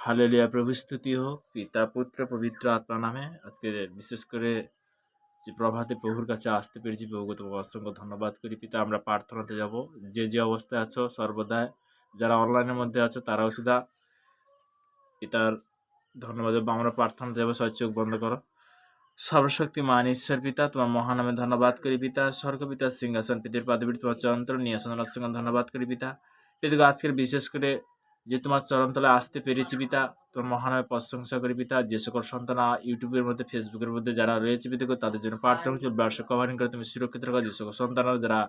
Hallelujah, প্রভু স্তুতি হোক পিতা পুত্র পবিত্র আত্মা নামে। আজকে বিশেষ করে যে প্রভাতে প্রভুর কাছে আসতে পেরেছি, প্রভুকে তোমাকে অসংখ্য ধন্যবাদ করি পিতা। আমরা প্রার্থনাতে যাব, যে যে অবস্থায় আছো সর্বদা, যারা অনলাইনের মধ্যে আছো তারাও সুদা পিতার ধন্যবাদ। আমরা প্রার্থনাতে যাবো, সবাই চোখ বন্ধ করো। সর্বশক্তিমান ঈশ্বর পিতা, তোমার মহানামে ধন্যবাদ করি পিতা। স্বর্গ পিতা সিংহাসন পিতের পাদবীর তোমার চরণতলে নিয়ে আসেন, অসংখ্য ধন্যবাদ করি পিতা। পিতাকে আজকের বিশেষ করে যে তোমার চরণতলে আসতে পেরেছি পিতা, তোমার মহানামে প্রশংসা করি পিতা। যে সকল সন্তান ইউটিউবের মধ্যে ফেসবুকের মধ্যে যারা রয়েছে পিতাকে, তাদের জন্য প্রার্থনা করছি, ব্লাড কভারিং করে তুমি সুরক্ষিত রাখো। যে সকল সন্তানরা যারা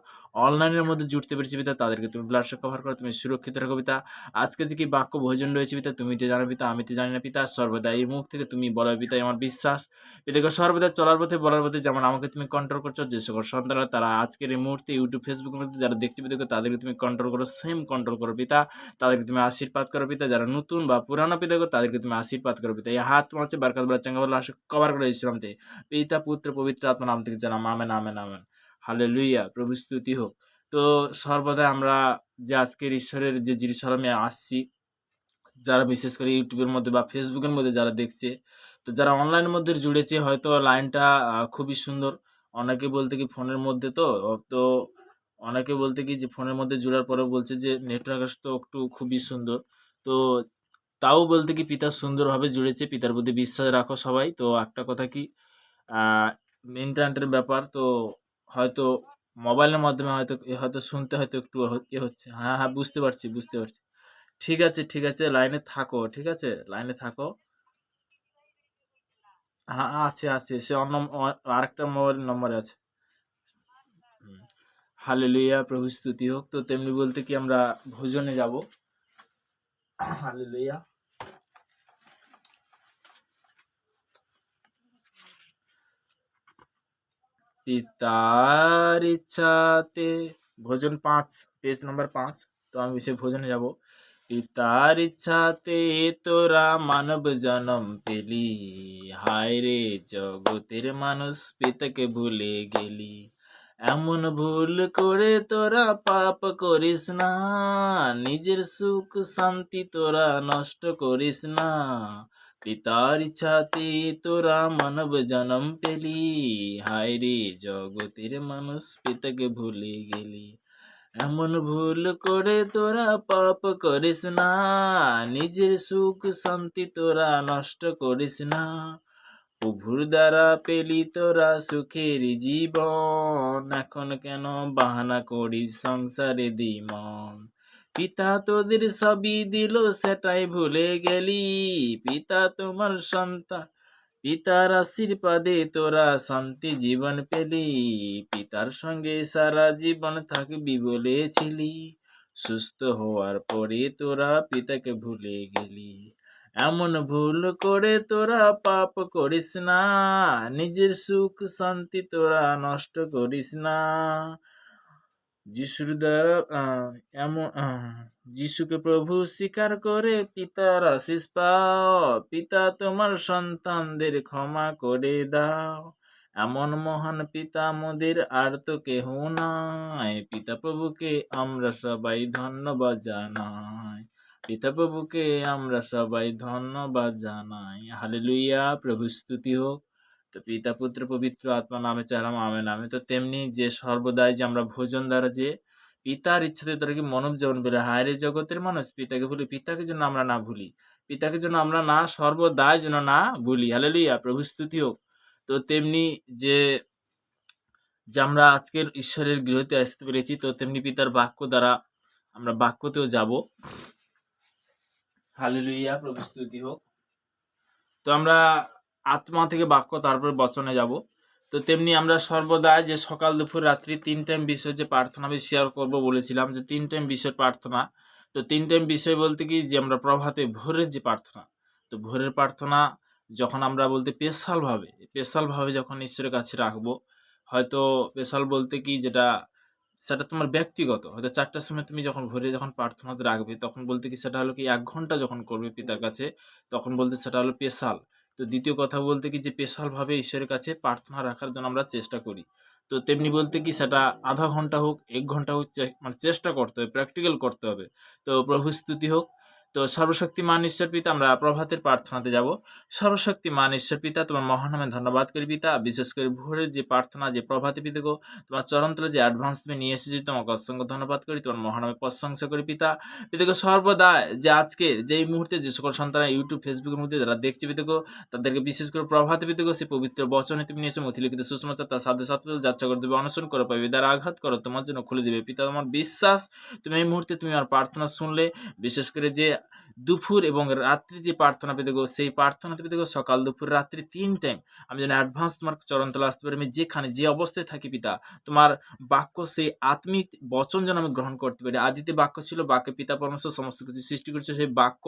অনলাইনের মধ্যে জুড়তে পেরেছি পিতা, তাদেরকে তুমি ব্লাড কভার করে তুমি সুরক্ষিত রাখো পিতা। আজকে যে কি বাক্য ভোজন রয়েছে পিতা, তুমি তো জানো পিতা, আমি তো জানি না পিতা। সর্বদা এই মুখ থেকে তুমি বলো পিতা, আমার বিশ্বাস এদিকে সর্বদা চলার পথে বলার পথে যেমন আমাকে তুমি কন্ট্রোল করছো। যে সকল সন্তানরা তারা আজকের এই মুহূর্তে ইউটিউব ফেসবুকের মধ্যে যারা দেখছে পিতাকে, তাদেরকে তুমি কন্ট্রোল করো, সেম কন্ট্রোল করো পিতা। তাদেরকে তুমি আশীর্বাদ করো পিতা। যারা নতুন বা পুরানো পিতাকে, তাদেরকে তুমি আশীর্বাদ করো পিতা। এই হাত মারছে বারকাত বলা চাঙ্গা বলা কভার করে ইসলামতে পিতা পুত্র পবিত্র আত্মা নাম থেকে Janam, amen amen amen. Hallelujah, প্রভু স্তুতি হোক। তো সর্বদা আমরা যে আজকের ঈশ্বরের যে জিনিসরমে আসছি, যারা বিশেষ করে ইউটিউবের মধ্যে বা ফেসবুকের মধ্যে যারা দেখছে, তো যারা অনলাইনের মধ্যে জুড়েছে হয়তো লাইনটা খুবই সুন্দর। অনেকে বলতে কি ফোনের মধ্যে তো অনেকে বলতে কি যে ফোনের মধ্যে জুড়ার পরেও বলছে যে নেটওয়ার্ক তো একটু খুবই সুন্দর। তো তাও বলতে কি পিতা সুন্দরভাবে জুড়েছে, পিতার প্রতি বিশ্বাস রাখো সবাই। তো একটা কথা কি, ইন্টারনেটের ব্যাপার তো হয়তো মোবাইলের মাধ্যমে হয়তো হয়তো শুনতে হয়তো একটু হচ্ছে। হ্যাঁ হ্যাঁ, বুঝতে পারছি বুঝতে পারছি। ঠিক আছে ঠিক আছে, লাইনে থাকো, ঠিক আছে লাইনে থাকো। হ্যাঁ আছে আছে, সে অন্য আরেকটা মোবাইল নম্বরে আছে। হুম। হালেলুয়া, প্রভু স্তুতি হোক। তো তেমনি বলতে কি আমরা ভোজনে যাব। হালেলুয়া। পিতার ইচ্ছাতে, ভোজন 5, পেজ নম্বর 5। তো আমি সে ভোজনে যাব। পিতার ইচ্ছাতে তোরা মানব জনম পেলি, হায় রে জগতের মানুষ পিতাকে ভুলে গেলি। এমন ভুল করে তোরা পাপ করিস না, নিজের সুখ শান্তি তোরা নষ্ট করিস না। পিতার ইচ্ছাতে তোরা মানব জনম পেলি, হায় রে জগতের মানুষ পিতাকে ভুলে গেলি। এমন ভুল করে তোরা পাপ করিস না, নিজের সুখ শান্তি তোরা নষ্ট করিস না। প্রভুর দ্বারা পেলি তোরা সুখের জীবন, এখন কেন বাহানা করিস সংসারে দ্বিমন। পিতা তোদের সবই দিল সেটাই ভুলে গেলি, পিতা তোমার সন্তান, পিতার আশীর্বাদে তোরা শান্তি জীবন পেলি। পিতার সঙ্গে সারা জীবন থাকবি বলেছিলি, সুস্থ হওয়ার পরে তোরা পিতাকে ভুলে গেলি। এমন ভুল করে তোরা পাপ করিস না, নিজের সুখ শান্তি তোরা নষ্ট করিস না। যিশুর দ্বারা এমন যিশুকে প্রভু স্বীকার করে পিতার আশীষ পাও, পিতা তোমার সন্তানদের ক্ষমা করে দাও। এমন মহান পিতা মোদের আর তো কেহ নাই, পিতা প্রভুকে আমরা সবাই ধন্যবাদ জানাই। পিতা প্রভুকে আমরা সবাই ধন্যবাদ জানাই। হালেলুয়া, প্রভু স্তুতি হোক। তো পিতা পুত্র পবিত্র আত্মা নামে চাইলাম, আমেন আমেন। তো তেমনি যে সর্বদাই যে আমরা ভোজন দ্বারা যে পিতার ইচ্ছাতে তোরা কি মনব যেমন বলে, হায় রে জগতের মানুষ পিতাকে ভুলি, পিতাকে যেন আমরা না ভুলি, পিতাকে যেন আমরা না সর্বদাই যেন না ভুলি। হালেলুয়া, প্রভু স্তুতি হোক। তো তেমনি যে যে আমরা আজকের ঈশ্বরের গৃহতে আসতে পেরেছি, তো তেমনি পিতার বাক্য দ্বারা আমরা বাক্যতেও যাব। হালেলুয়া, প্রভু স্তুতি হোক। তো আমরা আত্মা থেকে বাক্য তারপর বচনে যাব। তো তেমনি আমরা সর্বদা যে সকাল দুপুর রাত্রি 3 টাইম বিষয় যে প্রার্থনা আমি শেয়ার করবো বলেছিলাম, যে 3 টাইম বিষয় প্রার্থনা। তো 3 টাইম বিষয় বলতে কি যে আমরা প্রভাতে ভোরের যে প্রার্থনা, তো ভোরের প্রার্থনা যখন আমরা বলতে স্পেশাল ভাবে যখন ঈশ্বরের কাছে রাখবো, হয়তো স্পেশাল বলতে কি যেটা সেটা তোমার ব্যক্তিগত, হয়তো 4টার সময় তুমি যখন ভোরে যখন প্রার্থনাতে রাখবে, তখন বলতে কি সেটা হলো কি 1 ঘন্টা যখন করবে পিতার কাছে, তখন বলতে সেটা হলো স্পেশাল। তো দ্বিতীয় কথা বলতে কি যে স্পেশাল ভাবে ঈশ্বরের কাছে প্রার্থনা রাখার জন্য আমরা চেষ্টা করি। তো তেমনি বলতে কি সেটা আধা ঘন্টা হোক 1 ঘন্টা হোক, মানে চেষ্টা করতে হবে, প্র্যাকটিক্যাল করতে হবে। তো প্রভু স্তুতি হোক। তো সর্বশক্তিমান ঈশ্বর পিতা আমরা প্রভাতের প্রার্থনাতে যাব। সর্বশক্তিমান ঈশ্বর পিতা তোমার মহান নামে ধন্যবাদ করি পিতা, বিশেষ করে ভোরের যে প্রার্থনা যে প্রভাতে পিতা গো তোমার চরণতলে যে অ্যাডভান্স তুমি নিয়ে এসেছি তোমাকে অসংখ্য ধন্যবাদ করি, তোমার মহান নামে প্রশংসা করি পিতা। পিতা গো সর্বদা যে আজকে যে এই মুহূর্তে যে সকল সন্তান ইউটিউব ফেসবুকের মধ্যে যারা দেখছে পিতা গো তাদেরকে বিশেষ করে প্রভাতে পিতা গো সেই পবিত্র বচনে তুমি নিয়ে এসে মথিলিখিত সুসমাচার তার সাথে সাথে যাত্রা করে দেবে, অনশন করে পাবে, দ্বারা আঘাত করো তোমার জন্য খুলে দেবে পিতা। আমার বিশ্বাস তুমি এই মুহূর্তে তুমি আমার প্রার্থনা শুনলে, বিশেষ করে যে দুপুর এবং রাত্রি যে প্রার্থনা পেতে গো সেই প্রার্থনাতে পেতে গো সকাল দুপুর রাত্রি 3 টাইম আমি যেন অ্যাডভান্স তোমার চরণতলে আসতে পারি। আমি যেখানে যে অবস্থায় থাকি পিতা তোমার বাক্য সেই আত্মিক বচন যেন আমি গ্রহণ করতে পারি। আদিতে বাক্য ছিল, বাক্যে পিতা পরমেশ্বর সমস্ত কিছু সৃষ্টি করেছে, সেই বাক্য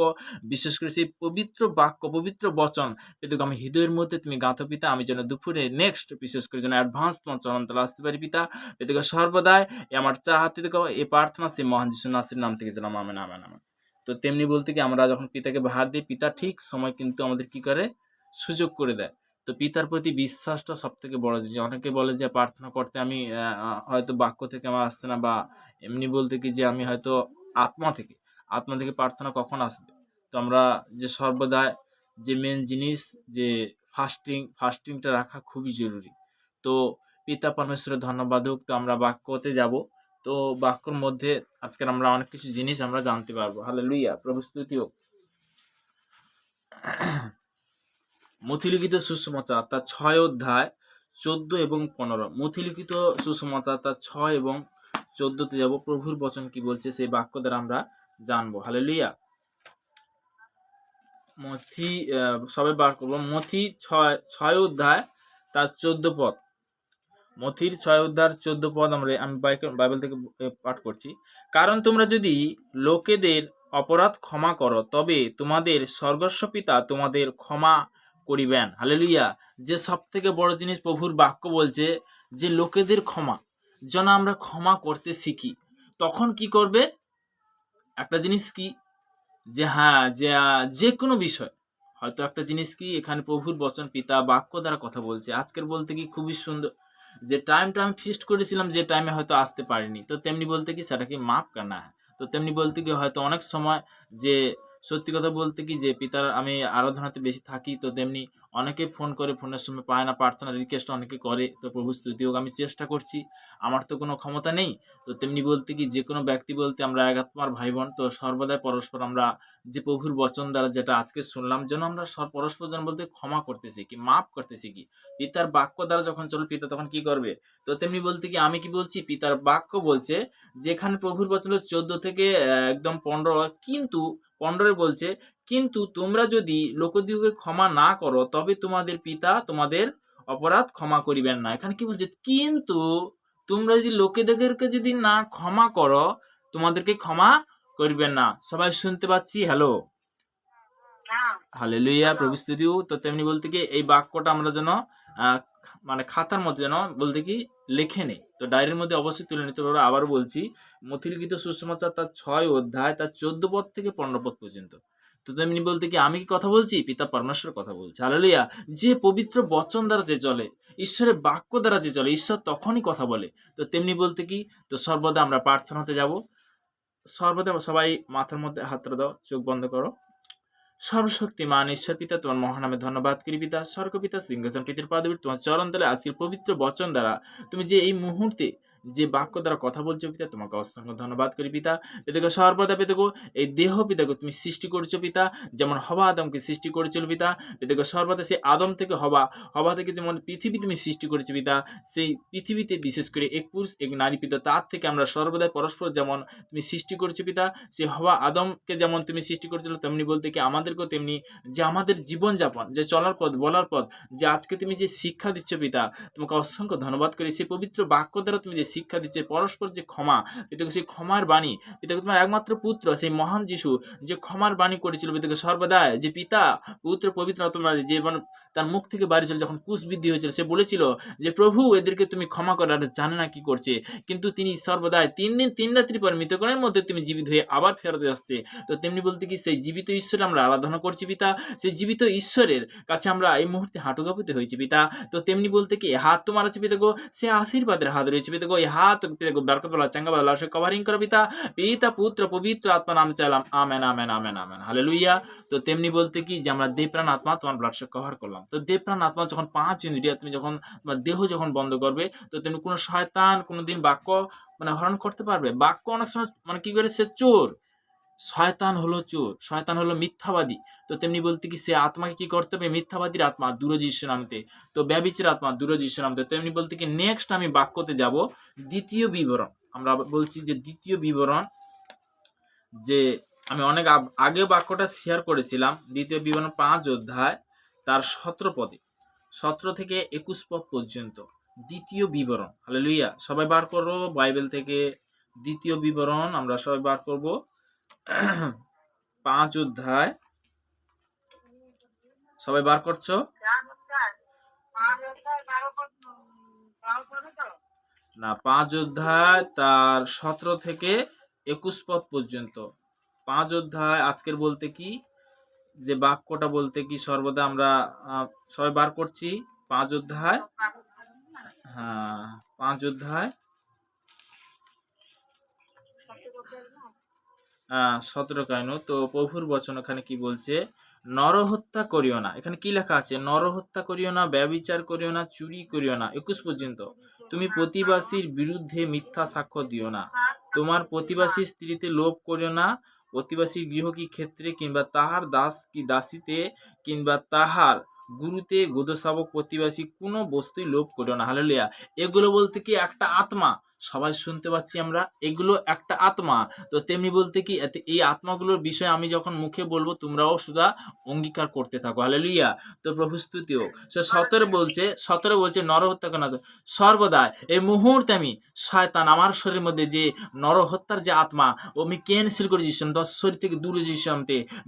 বিশেষ করে সেই পবিত্র বাক্য পবিত্র বচন পেতে গো আমি হৃদয়ের মধ্যে তুমি গাঁথো পিতা। আমি যেন দুপুরে নেক্সট বিশেষ করে যেন অ্যাডভান্স তোমার চরণতলে আসতে পারি পিতা। পেতে গো সর্বদাই আমার চাহাতে দেখো এই প্রার্থনা সেই মহান যিশু নাসির নাম থেকে যেন আমেন আমেন আমেন। তো তেমনি বলতে কি আমরা যখন পিতাকে ভার দিই পিতা ঠিক সময় কিন্তু আমাদের কি করে সুযোগ করে দেয়। তো পিতার প্রতি বিশ্বাসটা সব থেকে বড় জিনিস। অনেকে বলে যে প্রার্থনা করতে আমি হয়তো বাক্য থেকে আমার আসছে না, বা এমনি বলতে কি যে আমি হয়তো আত্মা থেকে প্রার্থনা কখন আসবে। তো আমরা যে সর্বদা যে মেন জিনিস যে ফাস্টিংটা রাখা খুবই জরুরি। তো পিতা পরমেশ্বরের ধন্যবাদ হোক। তো আমরা বাক্যতে যাব। তো বাক্যর মধ্যে আজকের আমরা অনেক কিছু জিনিস আমরা জানতে পারবো। হালেলুয়া, প্রভু স্তুতি হোক। মথিলিখিত সুসমাচার তার 6 অধ্যায় 14 এবং 15। মথিলিখিত সুসমাচার তার 6 এবং 14তে যাব। প্রভুর বচন কি বলছে সেই বাক্য দ্বারা আমরা জানবো। হালেলুয়া। সবাই বার করবো মথি 6 অধ্যায় তার 14 পদ। মথির 6 অধ্যায় 14 পদ আমি বাইবেল থেকে পাঠ করছি। কারণ তোমরা যদি লোকেদের অপরাধ ক্ষমা করো তবে তোমাদের স্বর্গস্ব পিতা তোমাদের ক্ষমা করিবেন। হালেলুয়া। যে সব থেকে বড় জিনিস প্রভুর বাক্য বলছে যে লোকেদের ক্ষমা যেন আমরা ক্ষমা করতে শিখি। তখন কি করবে একটা জিনিস কি যে হ্যাঁ যে কোনো বিষয় হয়তো একটা জিনিস কি এখানে প্রভুর বচন পিতা বাক্য দ্বারা কথা বলছে। আজকের বলতে কি খুবই সুন্দর যে টাইমটা আমি ফিক্সড করেছিলাম যে টাইমে হয়তো আসতে পারিনি, তো তেমনি বলতে কি সেটা কি মাফ কানা হয়। তো তেমনি বলতে কি হয়তো অনেক সময় যে সত্যি কথা বলতে কি যে পিতার আমি আরাধনাতে বেশি থাকি, তো তেমনি অনেকে ফোন করে, ফোনের সময় পায় না, প্রার্থনা রিকোয়েস্ট অনেকে করে। তো প্রভু স্তুতি হোক, আমি চেষ্টা করছি, আমার তো কোনো ক্ষমতা নেই। তো তেমনি বলতে কি যে কোনো ব্যক্তি বলতে আমরা এক আত্মার ভাই বোন, তো সর্বদাই পরস্পর আমরা যে প্রভুর বচন দ্বারা যেটা আজকে শুনলাম যেন আমরা পরস্পর যেন বলতে ক্ষমা করতে শিখি, মাফ করতে শিখি। পিতার বাক্য দ্বারা যখন চলবে পিতা তখন কি করবে। তো তেমনি বলতে কি আমি কি বলছি পিতার বাক্য বলছে যেখানে প্রভুর বচন 14 থেকে একদম 15, কিন্তু 15 বলছে কিন্তু তোমরা যদি লোকদিগকে ক্ষমা না করো তবে তোমাদের পিতা তোমাদের অপরাধ ক্ষমা করিবেন না। এখানে কি বলছে কিন্তু তোমরা যদি লোকেদেরকে যদি না ক্ষমা করো তোমাদেরকে ক্ষমা করবেন না। সবাই শুনতে পাচ্ছি? হ্যালো, হালেলুয়া, প্রভু স্তুতি। তো তেমনি বলতে কি এই বাক্যটা আমরা যেন মানে খাতার মধ্যে যেন বলতে কি লিখে নেই, তো ডায়েরির মধ্যে অবশ্যই তুলে নিতে পারবো। আবার বলছি মথিলিখিত সুসমাচার তার 6 অধ্যায় তার 14 পদ থেকে 15 পদ পর্যন্ত। তো তেমনি বলতে কি আমি কি কথা বলছি, পিতা পরমেশ্বর কথা বলছে। হালেলুয়া। যে পবিত্র বচন দ্বারা যে চলে, ঈশ্বরের বাক্য দ্বারা যে চলে, ঈশ্বর তখনই কথা বলে। তো তেমনি বলতে কি তো সর্বদা আমরা প্রার্থনাতে যাব। সর্বদা সবাই মাথার মধ্যে হাতটা দাও, চোখ বন্ধ করো। সর্বশক্তিমান ঈশ্বর পিতা তোমার মহানামে ধন্যবাদ করি পিতা। স্বর্গ পিতা সিংহাসন পৃথিবীর পাদবীর তোমার চরণ তলে আজকের পবিত্র বচন দ্বারা তুমি যে এই মুহূর্তে যে বাক্য দ্বারা কথা বলছো পিতা তোমাকে অসংখ্য ধন্যবাদ করি পিতা। পিতাকে সর্বদা পিতাকে এই দেহ পিতাকে তুমি সৃষ্টি করেছো পিতা, যেমন হবা আদমকে সৃষ্টি করেছিল পিতা। পিতাকে সর্বদা সেই আদম থেকে হবা থেকে যেমন পৃথিবী তুমি সৃষ্টি করেছো পিতা, সেই পৃথিবীতে বিশেষ করে এক পুরুষ এক নারী পিতা, তার থেকে আমরা সর্বদাই পরস্পর যেমন তুমি সৃষ্টি করেছো পিতা, সেই হওয়া আদমকে যেমন তুমি সৃষ্টি করেছিল তেমনি বলতে কি আমাদেরকেও তেমনি যে আমাদের জীবনযাপন যে চলার পথ বলার পথ যে আজকে তুমি যে শিক্ষা দিচ্ছ পিতা তোমাকে অসংখ্য ধন্যবাদ করি। সেই পবিত্র বাক্য দ্বারা তুমি যে শিক্ষা দিচ্ছ পরস্পর যে ক্ষমা পিতাকে, সেই ক্ষমার বাণী পিতাকে তোমার একমাত্র পুত্র সেই মহান যিশু যে ক্ষমার বাণী করেছিল পিতাকে সর্বদা যে পিতা পুত্র পবিত্র আত্মা যে তার মুখ থেকে বাড়ি ছিল যখন কুশবৃদ্ধি হয়েছিল সে বলেছিল যে প্রভু এদেরকে তুমি ক্ষমা করো, আর জানে না কি করছে, কিন্তু তিনি সর্বদাই 3 দিন 3 রাত্রি পর মৃতগণের মধ্যে তুমি জীবিত হয়ে আবার ফেরত আসছে। তো তেমনি বলতে কি সেই জীবিত ঈশ্বর আমরা আরাধনা করছি পিতা, সেই জীবিত ঈশ্বরের কাছে আমরা এই মুহূর্তে হাঁটু কাঁপুতে হয়েছি পিতা। তো তেমনি বলতে কি হাত তোমার আছে পিতা গো, সে আশীর্বাদের হাত রয়েছে পিতা গো, এই हाथ पिता को बरकत वाला चंगा वाला से कवरिंग करो पिता, पिता पुत्र पवित्र आत्मा नाम চাইলাম, amen amen amen amen, hallelujah. তো তেমনি বলতে কি যে আমরা দেহ প্রাণ আত্মা তোমার ব্লাড সে কভার করলাম। তো দেহ প্রাণ আত্মা যখন 5 ইন্দ্রিয় তুমি যখন তোমার দেহ যখন বন্ধ করবে, তো তেমনি কোনো শয়তান কোনোদিন বাক্য মানে হরণ করতে পারবে? বাক্য অনেক সময় মানে কি করেছে, চোর। শয়তান হলো চোর, শয়তান হলো মিথ্যাবাদী। তো তেমনি বলতে কি সে আত্মাকে কি করতে হবে? মিথ্যাবাদীর আত্মা দূরে যিশু নামতে, তো ব্যভিচার আত্মা দূরে যিশু নামতে। তেমনি বলতে কি নেক্সট আমি বাক্যতে যাব, দ্বিতীয় বিবরণ। আমরা বলছি যে দ্বিতীয় বিবরণ, যে আমি অনেক আগেও বাক্যটা শেয়ার করেছিলাম। দ্বিতীয় বিবরণ 5 অধ্যায় তার 17 পদে, 17 থেকে 21 পদ পর্যন্ত দ্বিতীয় বিবরণ। হালেলুয়া। সবাই বার করো বাইবেল থেকে দ্বিতীয় বিবরণ, আমরা সবাই বার করব 5 অধ্যায়। সবাই বার করছো? না, 5 অধ্যায় তার 17 থেকে 21 পদ পর্যন্ত। 5 অধ্যায় আজকের বলতে কি যে বাক্যটা বলতে কি সর্বদা আমরা সবাই বার করছি 5 অধ্যায়। হ্যাঁ, 5 অধ্যায় 17 কাইনো। তো প্রভুর বচন এখানে কি বলছে? নরহত্যা করিও না। এখানে কি লেখা আছে? নরহত্যা করিও না, ব্যভিচার করিও না, চুরি করিও না। 21 পর্যন্ত। তুমি প্রতিবাসীর বিরুদ্ধে মিথ্যা সাক্ষ্য দিও না। তোমার প্রতিবাসীর স্ত্রীতে লোভ করিও না। প্রতিবাসীর গৃহ কি ক্ষেত্রে, কিংবা তাহার দাস কি দাসীতে, কিংবা তাহার গুরুতে গোদশাবক প্রতিবাসী কোনো বস্তুই লোভ করিও না। হালেলুয়া। এগুলো বলতে কি একটা আত্মা। সবাই শুনতে পাচ্ছি আমরা, এগুলো একটা আত্মা। তো তেমনি বলতে কি এই আত্মাগুলোর বিষয়ে আমি যখন মুখে বলবো তোমরাও সুদা অঙ্গীকার করতে থাকো। হালেলুয়া। তো প্রভু স্তুতি হোক। সে 17 বলছে নরহত্যা কেন, সর্বদা এই মুহূর্তে আমি শয়তান আমার শরীরের মধ্যে যে নরহত্যার যে আত্মা, ও আমি ক্যান্সেল করে দিয়েছিলাম, তোমার শরীর থেকে দূরে দিয়েছিলাম।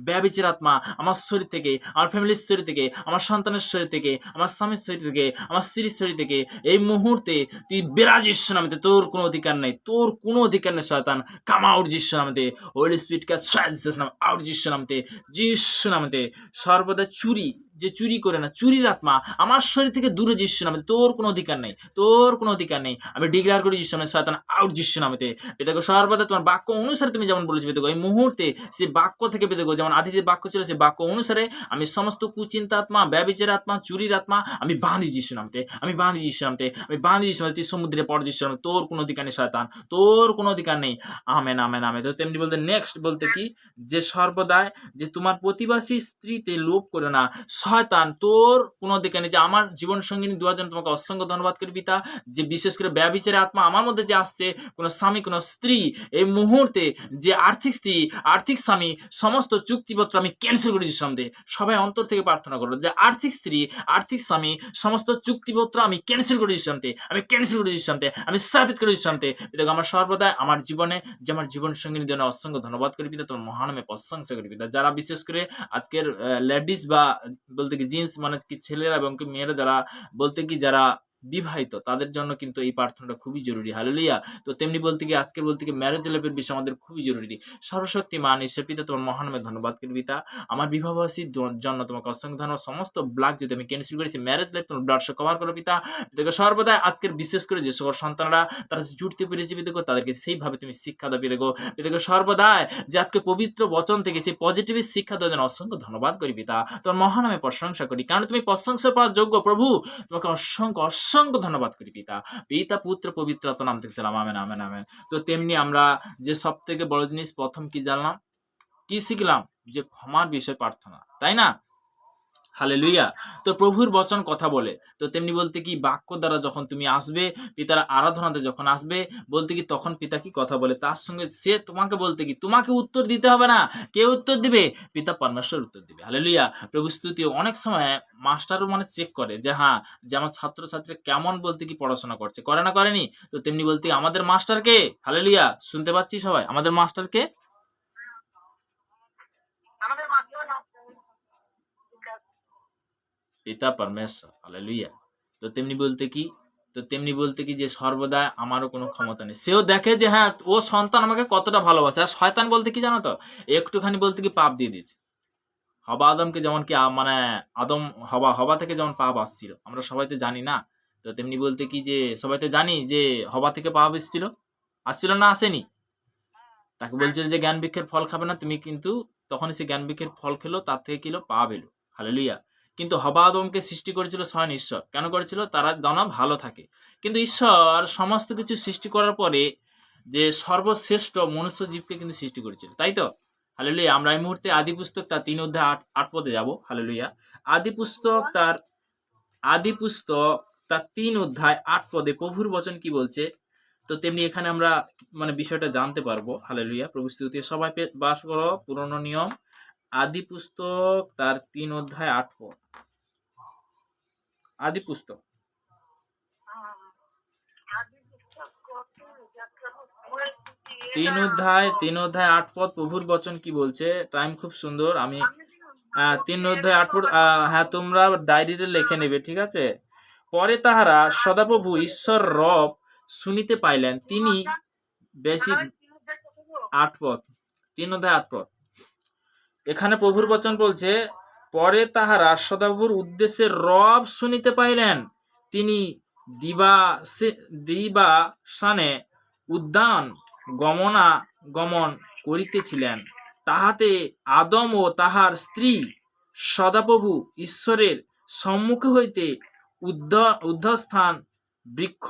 ব্যভিচার আত্মা আমার শরীর থেকে, আমার ফ্যামিলির শরীর থেকে, আমার সন্তানের শরীর থেকে, আমার স্বামীর শরীর থেকে, আমার স্ত্রীর শরীর থেকে এই মুহূর্তে তুই বেরাজ যিশু নামে। তোর কোনো অধিকার নেই, তোর কোনো অধিকার নেই শয়তান। কাম আউট যিশু নামে। হোলি স্পিরিট ক্যাচ জিসাস নাম আউট যিশু নামে, যিশু নামে। সর্বদা চুরি, যে চুরি করে না, চুরির আত্মা আমার শরীর থেকে দূরে যিশু নামে। তোর কোনো অধিকার নেই, তোর কোনো অধিকার নেই। আমি ডিক্লেয়ার করি যিশু নামে, শয়তান আউট যিশু নামে। পেতেগো সর্বদা তোমার বাক্য অনুসারে তুমি যেমন বলেছি পেতেগো, এই মুহূর্তে সে বাক্য থেকে পেতেগো যেমন আদিতে বাক্য ছিল, সে বাক্য অনুসারে আমি সমস্ত কুচিন্তা আত্মা, ব্যভিচার আত্মা, চুরির আত্মা আমি বাঁধি যিশু নামে, আমি বাঁধি যিশু নামে, আমি বাঁধি যিশু নামে। তুই সমুদ্রে পড় যিশু নামে। তোর কোনো অধিকার নেই শয়তান, তোর কোনো অধিকার নেই। Amen amen amen. তো তেমনি বলতে নেক্সট বলতে কি যে সর্বদাই যে তোমার প্রতিবাসী স্ত্রীতে লোভ করো না। শয়তান তোর কোনো অধিকার নেই। যে আমার জীবন সঙ্গিনী দেওয়ার জন্য তোমাকে অসংখ্য ধন্যবাদ করি পিতা, যে বিশেষ করে ব্যভিচারের আত্মা আমার মধ্যে যে আসছে, কোনো স্বামী কোনো স্ত্রী এই মুহূর্তে যে আর্থিক স্ত্রী আর্থিক স্বামী সমস্ত চুক্তিপত্র আমি ক্যান্সেল করে দিচ্ছি সন্দেহ। সবাই অন্তর থেকে প্রার্থনা করো যে আর্থিক স্ত্রী আর্থিক স্বামী সমস্ত চুক্তিপত্র আমি ক্যান্সেল করে দিচ্ছি সন্দেহ, আমি ক্যান্সেল করে দিচ্ছি সন্দেহ, আমি স্থাপিত করে দিচ্ছি সন্দেহ। পিতা আমার সর্বদা আমার জীবনে যে আমার জীবন সঙ্গিনী জন্য অসংখ্য ধন্যবাদ করি পিতা, তোমার মহানামে প্রশংসা করি পিতা। যারা বিশেষ করে আজকের লেডিস বা বলতে কি জিন্স মানে কি ছেলেরা এবং কি মেয়েরা যারা বলতে কি যারা বিবাহিত, তাদের জন্য কিন্তু এই প্রার্থনাটা খুবই জরুরি। হালেলুয়া। তো তেমনি বলতে কি আজকের বলতে কি ম্যারেজ লাইফের বিষয় আমাদের খুবই জরুরি। সর্বশক্তিমান ঈশ্বর পিতা তোমার মহানামে ধন্যবাদ করি পিতা। আমার বিবাহবাসীর জন্য তোমাকে অসংখ্য ধন্যবাদ। সমস্ত ব্লাড যদি আমি ক্যান্সেল করেছি, ম্যারেজ লাইফ তোমার ব্লাড কভার করো পিতা। পিতাকে সর্বদা আজকের বিশেষ করে যে সকল সন্তানরা তারা জুড়তে পেরেছে পিতাকে, তাদেরকে সেইভাবে তুমি শিক্ষা দাও পিতাকে। পিতাকে সর্বদা যে আজকে পবিত্র বচন থেকে সেই পজিটিভ শিক্ষা দেওয়ার জন্য অসংখ্য ধন্যবাদ করি পিতা। তোমার মহানামে প্রশংসা করি, কারণ তুমি প্রশংসা পাওয়ার যোগ্য প্রভু। তোমাকে অসংখ্য অসংখ্য ধন্যবাদ করি পিতা, পিতা পুত্র পবিত্র আত্মার নাম থেকে সালাম। Amen amen amen. তো তেমনি আমরা যে সব থেকে বড় জিনিস প্রথম কি জানলাম, কি শিখলাম? যে ক্ষমার বিষয় প্রার্থনা, তাই না? হালেলুয়া। তো প্রভুর বচন কথা বলে। তো তেমনি বলতে কি বাক্য দ্বারা যখন তুমি আসবে, পিতার আরাধনাতে যখন আসবে বলতে কি তখন পিতা কি কথা বলে, তার সঙ্গে সে তোমাকে বলতে কি তোমাকে উত্তর দিতে হবে না। কে উত্তর দিবে? পিতা পরমেশ্বর উত্তর দিবে। হালেলুয়া। প্রভু স্তুতি। অনেক সময় মাস্টারও মানে চেক করে যে হ্যাঁ যে আমার ছাত্রছাত্রী কেমন বলতে কি পড়াশোনা করছে, করে না করেনি? তো তেমনি বলতে আমাদের মাস্টার কে? হালেলুয়া। শুনতে পাচ্ছি সবাই? আমাদের মাস্টার কে? পিতা পরমেশ্বর। হালেলুয়া। তো তেমনি বলতে কি যে সর্বদা আমারও কোনো ক্ষমতা নেই। সেও দেখে যে হ্যাঁ ও সন্তান আমাকে কতটা ভালোবাসে। আর শয়তান বলতে কি জানো তো, একটুখানি বলতে কি পাপ দিয়ে দিচ্ছে। হবা আদমকে যেমন কি মানে আদম হবা থেকে যেমন পাপ আসছিল, আমরা সবাই তো জানি না তো তেমনি বলতে কি যে সবাই তো জানি যে হবা থেকে পাপ এসেছিল, আসছিল না আসেনি? তাকে বলছিল যে জ্ঞান বৃক্ষের ফল খাবে না তুমি, কিন্তু তখন সে জ্ঞান বৃক্ষের ফল খেলো, তার থেকে কিলো পাপ এলো। হালেলুয়া। কিন্তু হবা আদমকে সৃষ্টি করেছিল স্বয়ং ঈশ্বর। কেন করেছিল? তারা যেন ভালো থাকে। কিন্তু ঈশ্বর সমস্ত কিছু সৃষ্টি করার পরে যে সর্বশ্রেষ্ঠ মনুষ্য জীবকে কিন্তু সৃষ্টি করেছিল, তাই তো? হালেলুয়া। আমরা এই মুহূর্তে আদি পুস্তক তার 3 অধ্যায় 8 পদে যাব। হালেলুয়া। আদি পুস্তক তার আদি পুস্তক তার 3 অধ্যায় 8 পদে প্রভুর বচন কি বলছে? তো তেমনি এখানে আমরা মানে বিষয়টা জানতে পারবো। হালেলুয়া। প্রভু স্তুতি। সবাই বাস করো পুরনো নিয়ম আদি পুস্তক তার 3 অধ্যায় 8 পদ। আদি পুস্তক 3 অধ্যায় 8 পদ প্রভুর বচন কি বলছে? টাইম খুব সুন্দর। আমি 3 অধ্যায় 8 পদ, হ্যাঁ তোমরা ডায়েরিতে লিখে নেবে, ঠিক আছে? পরে তাহারা সদাপ্রভু ঈশ্বর রব শুনিতে পাইলেন, তিনি বেশি 8 পদ, 3 অধ্যায় 8 পদ। এখানে প্রভুর বচন বলছে, পরে তাহারা সদাপ্রভুর উদ্দেশ্যে রব শুনিতে পাইলেন, তিনি দিবাসানে উদ্যান গমন করিতেছিলেন, তাহাতে আদম ও তাহার স্ত্রী সদাপ্রভু ঈশ্বরের সম্মুখে হইতে উদ্ধস্থান বৃক্ষ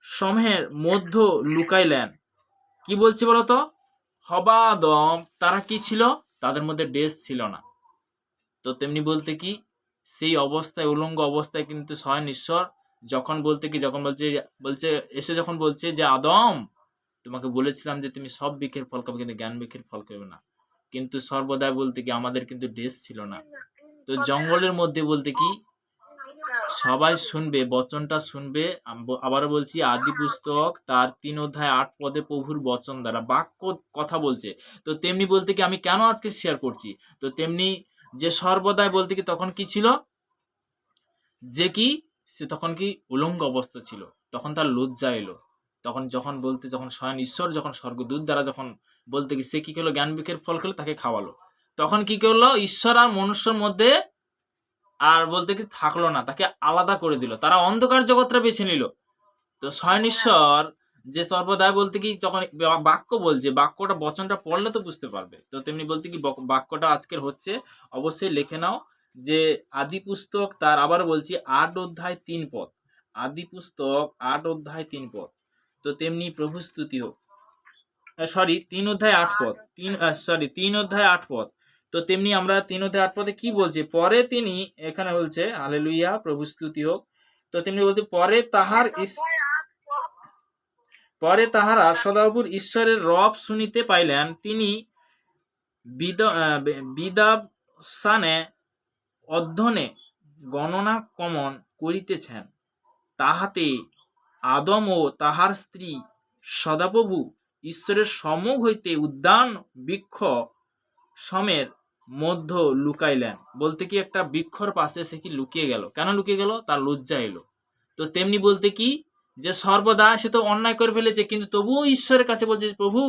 সমূহের মধ্য লুকাইলেন। কি বলছে বলতো? হবা আদম তারা কি ছিল? তাদের মধ্যে ড্রেস ছিল না। তো তেমনি বলতে কি সেই অবস্থায়, উলঙ্গ অবস্থায় কিন্তু স্বয়ং ঈশ্বর যখন বলছে এসে যখন বলছে যে আদম তোমাকে বলেছিলাম যে তুমি সব বৃক্ষের ফল খাবে কিন্তু জ্ঞান বৃক্ষের ফল খাবে না, কিন্তু সর্বদাই বলতে কি আমাদের কিন্তু ড্রেস ছিল না। তো জঙ্গলের মধ্যে বলতে কি সবাই শুনবে, বচনটা শুনবে। আবারও বলছি আদি পুস্তক তার 3 অধ্যায় 8 পদে প্রভুর বচন দ্বারা বাক্য কথা বলছে। তো তেমনি বলতে কি আমি কেন আজকে শেয়ার করছি? তো তেমনি যে সর্বদাই বলতে কি তখন কি ছিল? যে কি সে তখন কি উলঙ্গ অবস্থা ছিল, তখন তার লজ্জা এলো। যখন স্বয়ং ঈশ্বর যখন স্বর্গদূত দ্বারা যখন বলতে কি সে কি করলো? জ্ঞান বৃক্ষের ফল খেলো, তাকে খাওয়ালো। তখন কি করলো? ঈশ্বর আর মনুষ্যর মধ্যে আর বলতে কি থাকলো না, তাকে আলাদা করে দিল। তারা অন্ধকার জগৎটা বেছে নিল। তো স্বয়ং ঈশ্বর যে সর্বদাই বলতে কি যখন বাক্য বলছে, বাক্যটা বচনটা পড়লে তো বুঝতে পারবে। তো তেমনি বলতে কি বাক্যটা আজকের হচ্ছে, অবশ্যই লিখে নাও যে আদি পুস্তক তার আবারও বলছি 8 অধ্যায় 3 পদ। আদি পুস্তক 8 অধ্যায় 3 পদ। তো তেমনি প্রভু স্তুতি হোক। 3 অধ্যায় 8 পদ। 3 অধ্যায় 8 পদ। তো তেমনি আমরা 3 অধ্যায় 8 পদে কি বলছে? পরে তিনি এখানে বলছে হালেলুয়া, প্রভু স্তুতি হোক। তো তেমনি বলতে পরে তাহারা সদাপ্রভুর ঈশ্বরের রব শুনিতে পাইলেন, তিনি বিদাবসানে অধ্যয়নে গণনা কমন করিতেছেন, তাহাতে আদম ও তাহার স্ত্রী সদাপ্রভু ঈশ্বরের সম্মুখ হইতে উদ্যান বৃক্ষ সমের মধ্য লুকাইলেন। বলতে কি একটা বৃক্ষর পাশে সে কি লুকিয়ে গেল। কেন লুকিয়ে গেল? তার লজ্জা এলো। তো তেমনি বলতে কি যে সর্বদা সে তো অন্যায় করে ফেলেছে, কিন্তু তবুও ঈশ্বরের কাছে বলছে প্রভু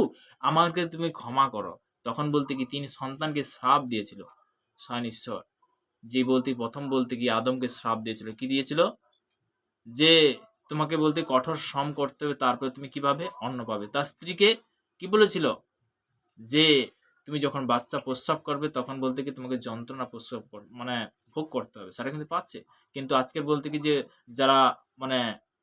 আমাকে তুমি ক্ষমা করো। তখন বলতে কি তিনি সন্তানকে শ্রাপ দিয়েছিল স্বয়ং ঈশ্বর। যে বলতে প্রথম বলতে কি আদমকে শ্রাপ দিয়েছিল। কি দিয়েছিল? যে তোমাকে বলতে কঠোর শ্রম করতে হবে, তারপরে তুমি কিভাবে অন্ন পাবে। তার স্ত্রীকে কি বলেছিল? যে তুমি যখন বাচ্চা প্রস্রাব করবে তখন বলতে কি তোমাকে যন্ত্রণা প্রস্রাব মানে ভোগ করতে হবে। সেটা কিন্তু পাচ্ছে। কিন্তু আজকের বলতে কি যে যারা মানে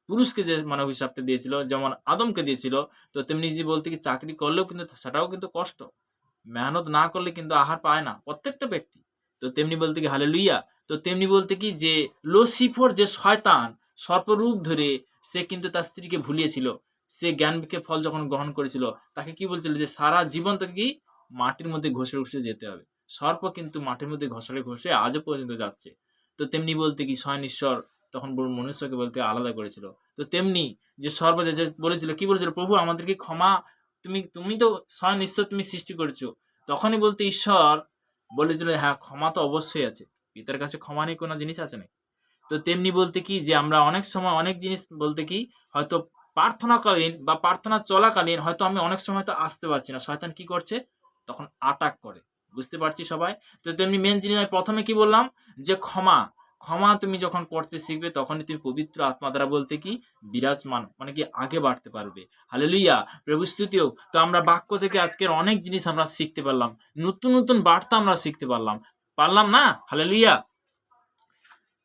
পুরুষকে যে মানে অভিশাপটা দিয়েছিল, যেমন আদমকে দিয়েছিল, তো তেমনি যে বলতে কি চাকরি করলেও কিন্তু সেটাও কিন্তু কষ্ট। মেহনত না করলে কিন্তু আহার পায় না প্রত্যেকটা ব্যক্তি। তো তেমনি বলতে কি হালেলুয়া। তো তেমনি বলতে কি যে লুসিফর যে শয়তান সর্পরূপ ধরে সে কিন্তু তার স্ত্রীকে ভুলিয়েছিল। সে জ্ঞান বৃক্ষের ফল যখন গ্রহণ করেছিল, তাকে কি বলছিল যে সারা জীবন তাকে কি মাটির মধ্যে ঘষে ঘষে যেতে হবে। সর্প কিন্তু মাটির মধ্যে ঘষে আজও পর্যন্ত যাচ্ছে। তো তেমনি বলতে কি স্বয়ং ঈশ্বর তখন মনুষ্যকে বলতে আলাদা করেছিল। তো তেমনি যে সর্প যে বলেছিল, কি বলেছিল? প্রভু আমাদেরকে ক্ষমা, তুমি তো স্বয়ং ঈশ্বর, তুমি সৃষ্টি করেছো। তখনই বলতে ঈশ্বর বলেছিল হ্যাঁ ক্ষমা তো অবশ্যই আছে, পিতার কাছে ক্ষমা নেই কোনো জিনিস আছে না। তো তেমনি বলতে কি যে আমরা অনেক সময় অনেক জিনিস বলতে কি হয়তো প্রার্থনাকালীন বা প্রার্থনা চলাকালীন হয়তো আমি অনেক সময় তো আসতে পারছি না, শয়তান কি করছে? তখন আটাক করে। বুঝতে পারছি সবাই? তো তেমনি মেন জিনিস আমি প্রথমে কি বললাম যে ক্ষমা ক্ষমা তুমি যখন করতে শিখবে তখনই তুমি পবিত্র আত্মা দ্বারা বলতে কি বিরাজমান, মানে কি আগে বাড়তে পারবে। হালেলুইয়া, প্রভু স্তুতি হোক। তো আমরা বাক্য থেকে আজকের অনেক জিনিস আমরা শিখতে পারলাম, নতুন নতুন বার্তা আমরা শিখতে পারলাম, পারলাম না? হালেলুইয়া।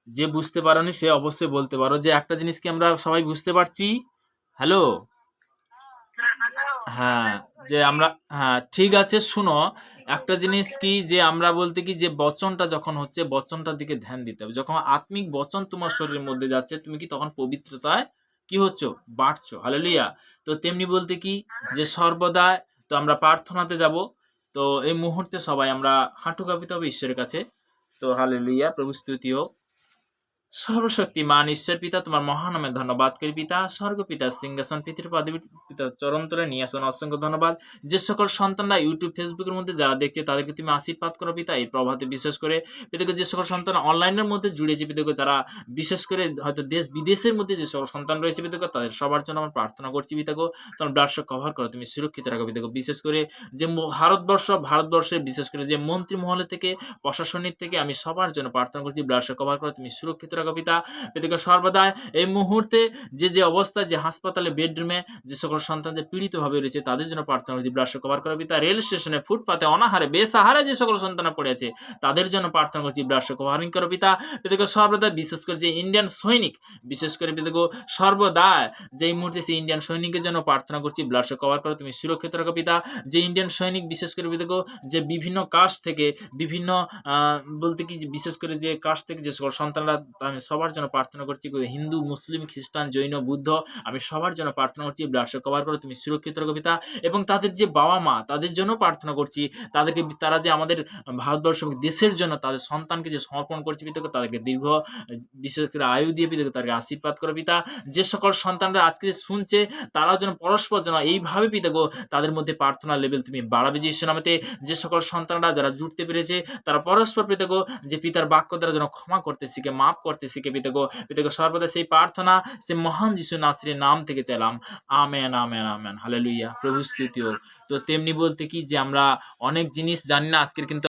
যে বুঝতে পারোনি সে অবশ্যই বলতে পারো যে একটা জিনিস কি আমরা সবাই বুঝতে পারছি? হ্যালো, হ্যাঁ, যে আমরা, হ্যাঁ ঠিক আছে, শুনো একটা জিনিস কি, যে আমরা বলতে কি যে বচনটা যখন হচ্ছে বচনটার দিকে ধ্যান দিতে হবে। যখন আত্মিক বচন তোমার শরীরের মধ্যে যাচ্ছে তুমি কি তখন পবিত্রতায় কি হচ্ছ? বাড়ছো। হালেলুইয়া। তো তেমনি বলতে কি যে সর্বদা, তো আমরা প্রার্থনাতে যাব। তো এই মুহূর্তে সবাই আমরা হাঁটু কাঁপিতে হবে ঈশ্বরের কাছে। তো হালেলুইয়া, প্রভু স্তুতি হোক। সর্বশক্তিমান ঈশ্বর পিতা, তোমার মহানামে ধন্যবাদ করি পিতা। স্বর্গ পিতা সিংহাসন পৃথিবীর পদবী পিতা চরণ তলে নিয়ে আসুন, অসংখ্য ধন্যবাদ। যে সকল সন্তানরা ইউটিউব ফেসবুকের মধ্যে যারা দেখছে তাদেরকে তুমি আশীর্বাদ করো পিতা এই প্রভাতে, বিশেষ করে পিতাকে যে সকল সন্তান অনলাইনের মধ্যে জুড়েছে পিতাকে, তারা বিশেষ করে হয়তো দেশ বিদেশের মধ্যে যে সকল সন্তান রয়েছে পিতাকে, তাদের সবার জন্য আমরা প্রার্থনা করছি পিতাকে। তোমার ব্লাড কভার করো, তুমি সুরক্ষিত রাখো পিতাকে। বিশেষ করে যে ভারতবর্ষের বিশেষ করে যে মন্ত্রী মহলে থেকে, প্রশাসনিক থেকে, আমি সবার জন্য প্রার্থনা করছি ব্লাড কভার করো, তুমি সুরক্ষিত রাখো পিতা। পিতাকে সর্বদা এই মুহূর্তে যে অবস্থায়, যে হাসপাতালে বেডরুমে যে সকল সন্তান যে পীড়িত ভাবে রয়েছে তাদের জন্য প্রার্থনা করছি ব্লাড কভার করো পিতা। রেল স্টেশনে, ফুটপাতে, অনাহারে, বেসাহারে যে সকল সন্তান পড়ে আছে তাদের জন্য প্রার্থনা করছি ব্লাড কভারিং করো পিতা। পিতাকে সর্বদা বিশেষ করে যে ইন্ডিয়ান সৈনিক, বিশেষ করে পিতাকে সর্বদা যে এই মুহূর্তে সেই ইন্ডিয়ান সৈনিকের জন্য প্রার্থনা করছি ব্লাড কভার করো, তুমি সুরক্ষিত রাখো পিতা। যে ইন্ডিয়ান সৈনিক বিশেষ করে পিতাকে যে বিভিন্ন কাস্ট থেকে, বিভিন্ন বলতে কি বিশেষ করে যে কাস্ট থেকে যে সকল সন্তানরা, আমি সবার জন্য প্রার্থনা করছি। হিন্দু, মুসলিম, খ্রিস্টান, জৈন, বুদ্ধ, আমি সবার জন্য প্রার্থনা করছি ব্লাড কভার করো, তুমি সুরক্ষিত রাখো পিতা। এবং তাদের যে বাবা মা তাদের জন্য প্রার্থনা করছি, তাদেরকে, তারা যে আমাদের ভারতবর্ষ দেশের জন্য তাদের সন্তানকে যে সমর্পণ করছে পিতাকে, তাদেরকে দীর্ঘ বিশেষ করে আয়ু দিয়ে পিতাকে তাদেরকে আশীর্বাদ করো পিতা। যে সকল সন্তানরা আজকে যে শুনছে তারাও যেন পরস্পর যেন এইভাবে পিতাকে তাদের মধ্যে প্রার্থনার লেভেল তুমি বাড়াবে যিশু নামেতে। যে সকল সন্তানরা যারা জুড়তে পেরেছে তারা পরস্পর পিতাকে যে পিতার বাক্য দ্বারা যেন ক্ষমা করতে শিখে, মাফ করতে শিখে পিতাকে সর্বদা সেই প্রার্থনা সেই মহান যিশু নাসরির নাম থেকে চাইলাম। Amen, amen, amen. হালেলুইয়া, প্রভু স্তুতি হোক। তো তেমনি বলতে কি যে আমরা অনেক জিনিস জানি না আজকের, কিন্তু